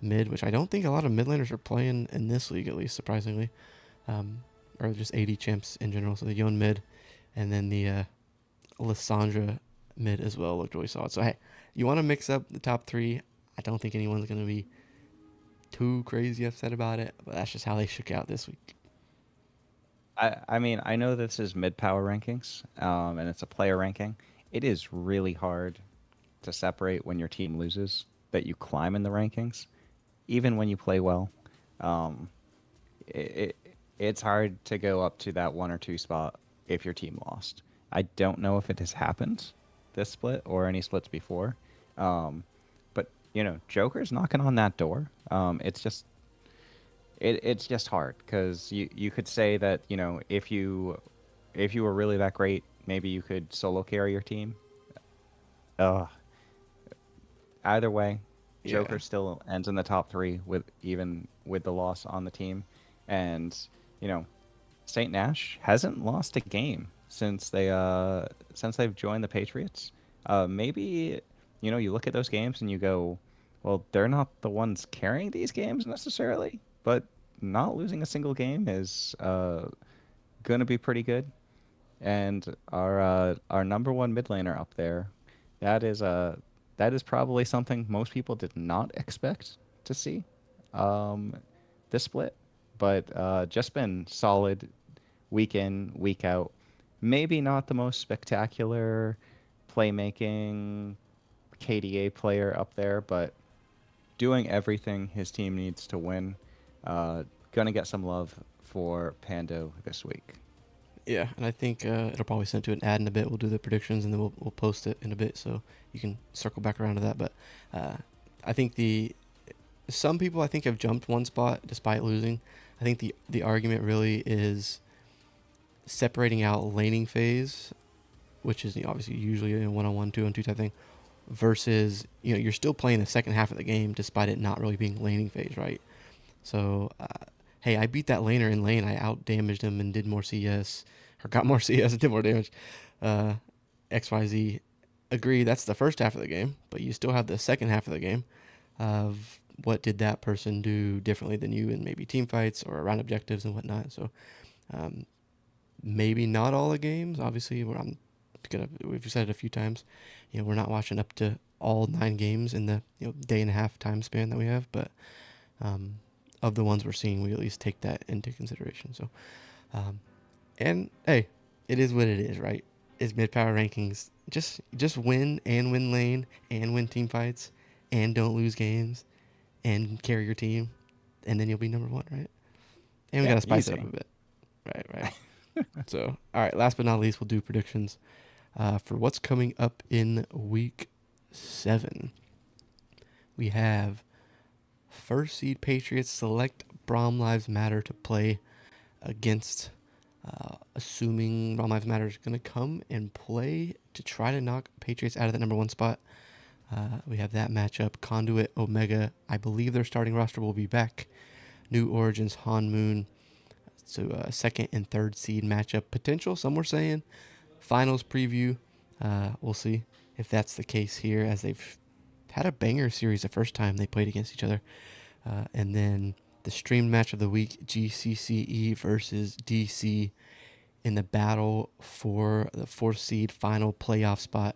mid, which I don't think a lot of mid laners are playing in this league, at least surprisingly, or just AD champs in general. So the Yone mid, and then the Lysandra mid as well looked really solid. So hey, you want to mix up the top three. I don't think anyone's gonna be too crazy upset about it, but that's just how they shook out this week. I mean, I know this is mid power rankings, and it's a player ranking. It is really hard to separate when your team loses that you climb in the rankings, even when you play well. Um, it it's hard to go up to that 1 or 2 spot if your team lost. I don't know if it has happened this split or any splits before, but Joker's knocking on that door. It's just hard because you could say that if you were really that great, maybe you could solo carry your team. Uh, Either way, Yeah, Joker still ends in the top three with even with the loss on the team, and you know Saint Nash hasn't lost a game since they've joined the Patriots. Maybe you look at those games and you go, well, they're not the ones carrying these games necessarily, but not losing a single game is going to be pretty good. And our number one mid laner up there, that is that is probably something most people did not expect to see um, this split, but just been solid week in, week out. Maybe not the most spectacular playmaking KDA player up there, but doing everything his team needs to win. Gonna get some love for Pando this week. yeah, and I think it'll probably send to an ad in a bit. We'll do the predictions and then we'll post it in a bit, so you can circle back around to that. But uh, I think the some people I think have jumped one spot despite losing. I think the argument really is separating out laning phase, which is obviously usually a 1-on-1, 2-on-2 type thing, versus you're still playing the second half of the game despite it not really being laning phase, right? So hey, I beat that laner in lane. I out damaged him and did more CS, or got more CS and did more damage. Uh, XYZ. Agree, that's the first half of the game, but you still have the second half of the game of what did that person do differently than you in maybe team fights or around objectives and whatnot. So um, maybe not all the games. Obviously, we've said it a few times. We're not watching up to all 9 games in the day and a half time span that we have, but um, of the ones we're seeing, we at least take that into consideration. So, um, and hey, it is what it is, right? It's mid power rankings. Just win and win lane and win team fights and don't lose games and carry your team, and then you'll be number one, right? And we Yeah, gotta spice it up easy. a bit, right. So, all right. Last but not least, we'll do predictions for what's coming up in week 7. We have first seed Patriots select Braum Lives Matter to play against, assuming Braum Lives Matter is going to come and play to try to knock Patriots out of the number 1 spot. We have that matchup. Conduit, Omega. I believe their starting roster will be back. New Origins, Han Moon. So second and third seed matchup potential. Some were saying finals preview. We'll see if that's the case here, as they've had a banger series the first time they played against each other. And then the streamed match of the week, GCCE versus DC in the battle for the 4th seed final playoff spot.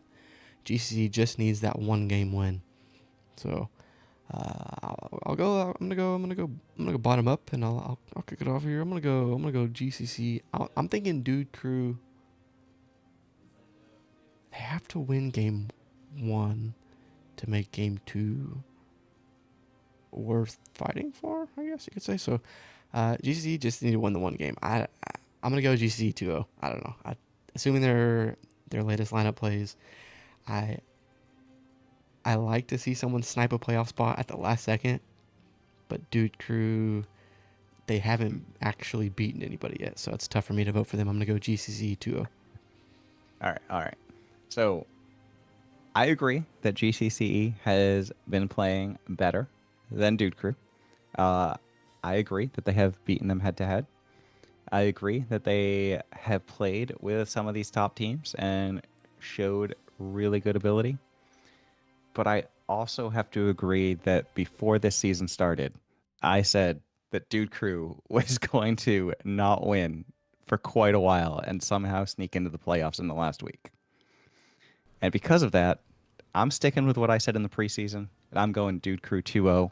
GCC just needs that 1 game win. So I'll go. I'm gonna go. I'm gonna go bottom up, and I'll kick it off here. I'm gonna go GCC. I'm thinking Dude Crew. They have to win game 1 to make game 2 worth fighting for, I guess you could say. So GCC just need to win the 1 game. I'm gonna go GCC 2-0. I don't know. Assuming their latest lineup plays, I I like to see someone snipe a playoff spot at the last second, but Dude Crew, they haven't actually beaten anybody yet, so it's tough for me to vote for them. I'm gonna go GCC 2-0. All right, all right. So I agree that GCCE has been playing better than Dude Crew. Uh, I agree that they have beaten them head to head. I agree that they have played with some of these top teams and showed really good ability. But I also have to agree that before this season started, I said that Dude Crew was going to not win for quite a while and somehow sneak into the playoffs in the last week. And because of that, I'm sticking with what I said in the preseason, and I'm going Dude Crew 2-0.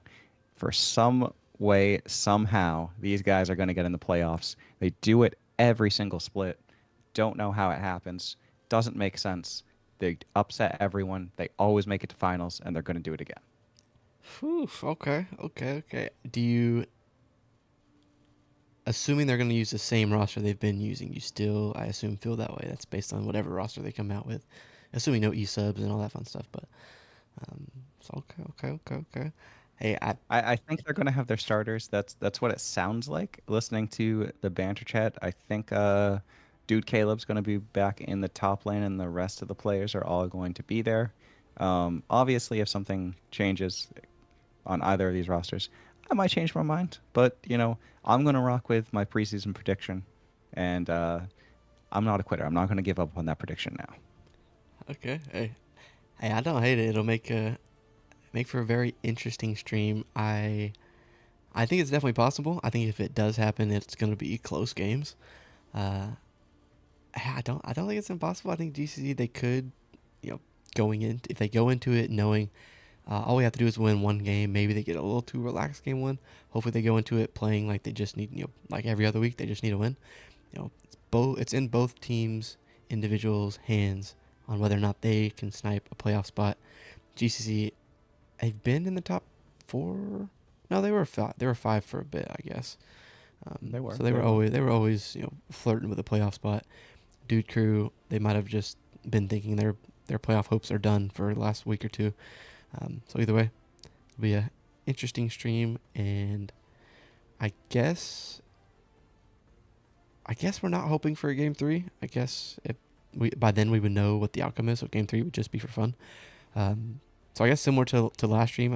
For some way, somehow, these guys are going to get in the playoffs. They do it every single split. Don't know how it happens. Doesn't make sense. They upset everyone. They always make it to finals, and they're going to do it again. Whew, okay, okay, okay. Do you, assuming they're going to use the same roster they've been using, you still, I assume, feel that way? That's based on whatever roster they come out with, assuming no e-subs and all that fun stuff. But so okay, okay, okay, okay. Hey, I think they're going to have their starters. That's what it sounds like. Listening to the banter chat, I think Dude Caleb's going to be back in the top lane, and the rest of the players are all going to be there. Obviously, if something changes on either of these rosters, I might change my mind. But I'm going to rock with my preseason prediction, and I'm not a quitter. I'm not going to give up on that prediction now. okay. Hey, I don't hate it. It'll make for a very interesting stream. I think it's definitely possible. I think if it does happen, it's going to be close games. Uh, I don't think it's impossible. I think GCC they could, you know, going in if they go into it knowing all we have to do is win one game. Maybe they get a little too relaxed game one. Hopefully they go into it playing like they just need, like every other week they just need a win. It's in both teams individuals hands on whether or not they can snipe a playoff spot. GCC they've been in the top four. No, they were five. They were five for a bit, I guess. They were. So they were always flirting with a playoff spot. Dude Crew they might have just been thinking their playoff hopes are done for the last week or two. So either way, it'll be a interesting stream, and I guess I guess we're not hoping for a game three. I guess if we by then we would know what the outcome is. So game three would just be for fun. So I guess similar to last stream,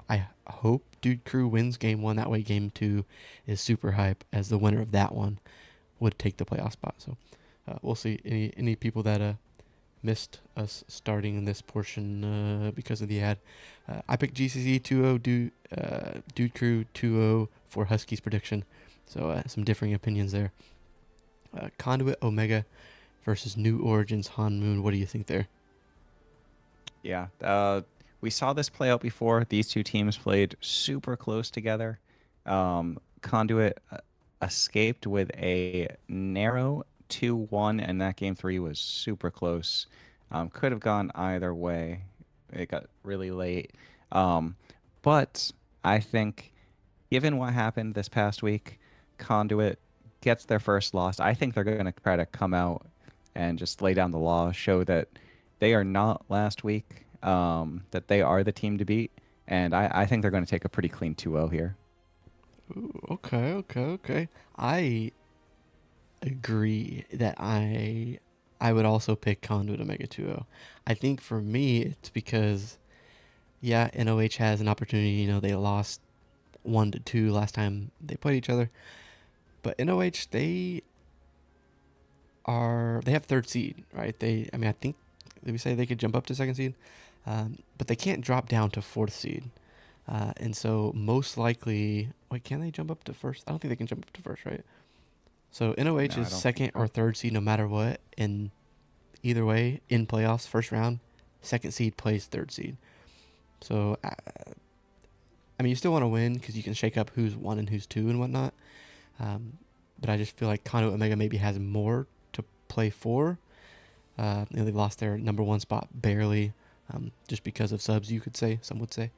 I hope Dude Crew wins game one. That way, game two is super hype as the winner of that one would take the playoff spot. So we'll see. Any people that missed us starting in this portion because of the ad. I picked GCC 2-0, Dude Crew 2-0 for Huskies prediction. So some differing opinions there. Conduit Omega versus New Origins Han Moon. What do you think there? Yeah. We saw this play out before. These two teams played super close together. Conduit escaped with a narrow 2-1, and that game three was super close. Could have gone either way. It got really late. Um, but I think, given what happened this past week, Conduit gets their first loss. I think they're going to try to come out and just lay down the law, show that they are not last week, that they are the team to beat. And I think they're going to take a pretty clean 2-0 here. Ooh, okay, okay, okay. I agree that I would also pick Conduit Omega 2-0. I think for me it's because yeah, NOH has an opportunity. They lost 1-2 last time they played each other, but NOH they have third seed, right? I think did we say they could jump up to second seed, but they can't drop down to fourth seed, and so most likely, wait, can they jump up to first? I don't think they can jump up to first, right? So No, NOH I is don't think second or so. third seed no matter what, and either way in playoffs, first round, second seed plays third seed. So I mean, you still want to win because you can shake up who's one and who's two and whatnot. Um, but I just feel like Conduit Omega maybe has more to play for. They lost their number one spot barely, just because of subs. You could say, some would say.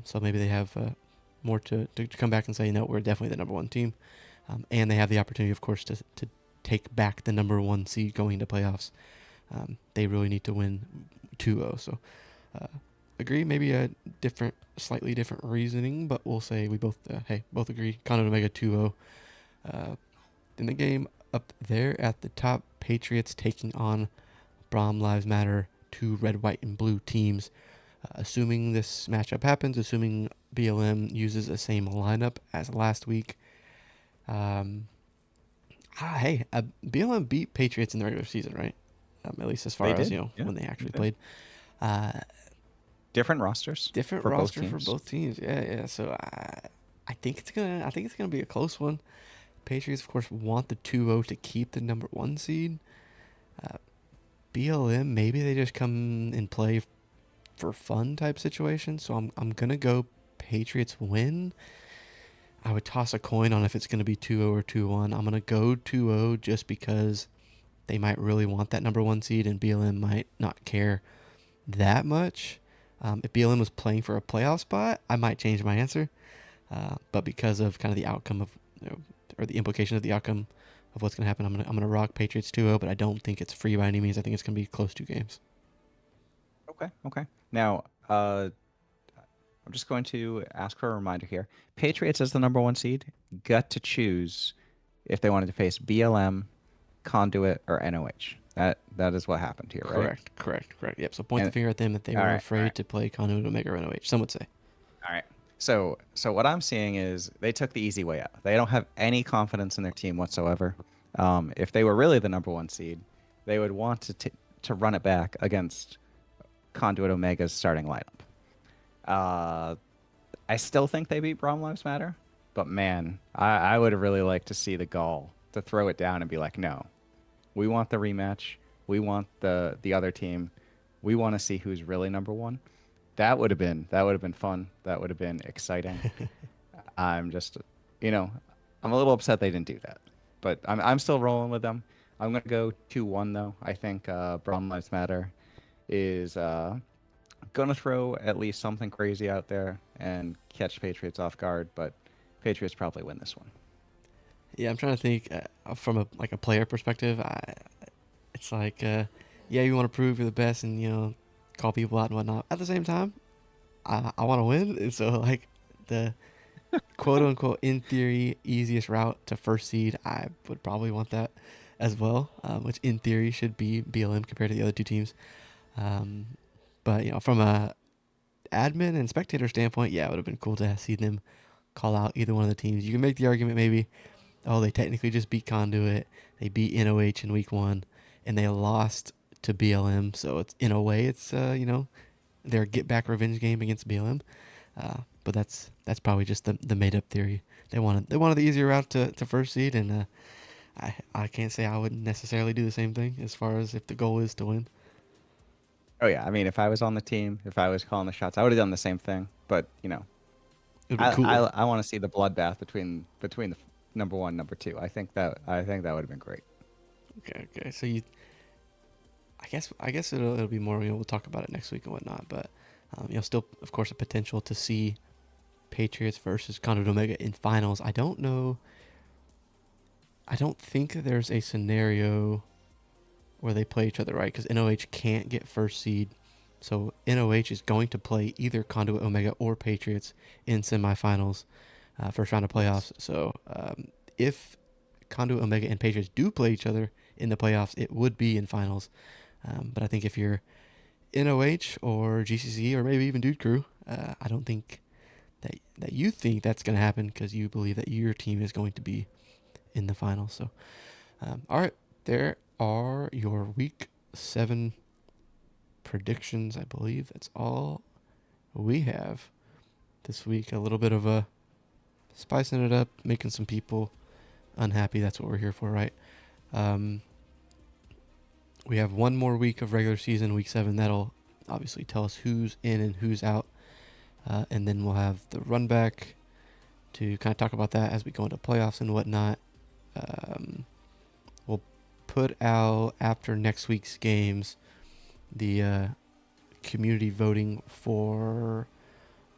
So maybe they have more to come back and say, no, we're definitely the number one team, and they have the opportunity, of course, to take back the number one seed going into playoffs. They really need to win 2-0. So uh, agree, maybe a slightly different reasoning, but we'll say we both agree. Conduit Omega 2-0. In the game up there at the top, Patriots taking on Braum Lives Matter, two red, white, and blue teams. Assuming this matchup happens, assuming BLM uses the same lineup as last week. Um, BLM beat Patriots in the regular season, right? At least as far They as did. Yeah, when they they actually did. played. Uh, Different rosters Different for both roster for teams. both teams. Yeah, yeah. So I think it's gonna be a close one. Patriots, of course, want the 2-0 to keep the number one seed. Uh, BLM, maybe they just come and play for fun type situation. So I'm gonna go Patriots win. I would toss a coin on if it's gonna be 2-0 or 2-1. I'm gonna go 2-0 just because they might really want that number one seed, and BLM might not care that much. If BLM was playing for a playoff spot, I might change my answer. But because of kind of the outcome of, or the implication of the outcome of what's going to happen, I'm gonna rock Patriots 2-0, but I don't think it's free by any means. I think it's going to be close two games. Okay, okay. Now, I'm just going to ask for a reminder here. Patriots as the number one seed got to choose if they wanted to face BLM, Conduit, or NOH. That is what happened here, right? Correct. Yep. So point the And finger at them that they all were right, all right, afraid to play Conduit, Omega, or NOH. Some would say. all right. So what I'm seeing is they took the easy way out. They don't have any confidence in their team whatsoever. If they were really the number one seed, they would want to run it back against Conduit Omega's starting lineup. Uh, I still think they beat Braum Lives Matter, but man, I would have really liked to see the gall to throw it down and be like, no, we want the rematch. We want the other team. We want to see who's really number one. That would have been fun. That would have been exciting. I'm just, you know, I'm a little upset they didn't do that, but I'm still rolling with them. I'm gonna go 2-1 though. I think Braum Lives Matter is gonna throw at least something crazy out there and catch Patriots off guard, but Patriots probably win this one. Yeah, I'm trying to think from a player perspective. It's like, yeah, you want to prove you're the best and call people out and whatnot. At the same time, I want to win, and so like the quote unquote in theory easiest route to first seed, I would probably want that as well, which in theory should be BLM compared to the other two teams. Um, but from a admin and spectator standpoint, yeah, it would have been cool to see them call out either one of the teams. You can make the argument maybe, oh, they technically just beat Conduit, they beat NOH in week one, and they lost to BLM. So it's in a way, it's their get back revenge game against BLM. But that's probably just the made up theory. They wanted the easier route to first seed, and I can't say I would necessarily do the same thing as far as if the goal is to win. Oh yeah, I mean, if I was on the team, if I was calling the shots, I would have done the same thing. But It would be I cooler. I, I want to see the bloodbath between the number one, number two. I think that would have been great. Okay. So I guess it'll be more. We'll talk about it next week and whatnot. But still, of course, a potential to see Patriots versus Conor Omega in finals. I don't know. I don't think there's a scenario where they play each other, right? Because NOH can't get first seed, so NOH is going to play either Conduit Omega or Patriots in semifinals, first round of Yes. playoffs. So if Conduit Omega and Patriots do play each other in the playoffs, it would be in finals. But I think if you're NOH or GCC or maybe even Dude Crew, I don't think that you think that's going to happen because you believe that your team is going to be in the finals. So, all right, there are your week 7 predictions. I believe that's all we have this week. A little bit of a spicing it up, making some people unhappy. That's what we're here for, right? Um, we have one more week of regular season, week 7. That'll obviously tell us who's in and who's out. And then we'll have the run back to kind of talk about that as we go into playoffs and whatnot. We'll put out after next week's games the community voting for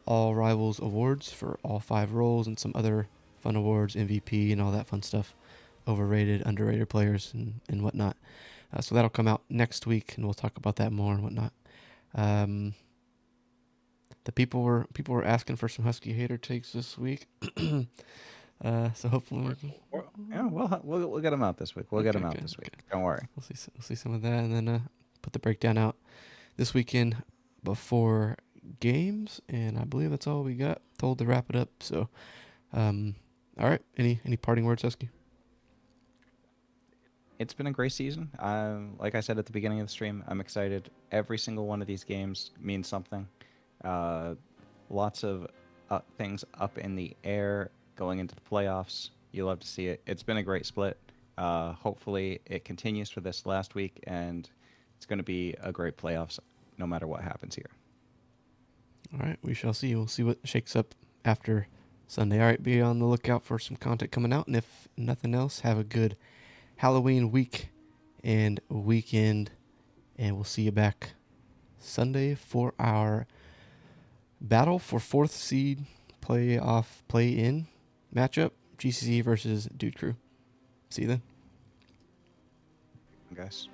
all Rivals awards for all 5 roles and some other fun awards, MVP and all that fun stuff, overrated, underrated players and whatnot. So that'll come out next week, and we'll talk about that more and whatnot. Um, the people were asking for some Husky hater takes this week, so hopefully, Yeah, we'll get them out this week. We'll get okay, them out okay, this week. okay. Don't worry. We'll see some of that, and then put the breakdown out this weekend before games, and I believe that's all we got. Told to wrap it up. So, all right. Any parting words, Husky? It's been a great season. Like I said at the beginning of the stream, I'm excited. Every single one of these games means something. Uh, Lots of things up in the air going into the playoffs. You love to see it. It's been a great split. Hopefully, it continues for this last week, and it's going to be a great playoffs no matter what happens here. All right, we shall see. We'll see what shakes up after Sunday. All right, be on the lookout for some content coming out. And if nothing else, have a good Halloween week and weekend. And we'll see you back Sunday for our battle for fourth seed playoff play-in matchup, GCC versus Dude Crew. See you then. Guys.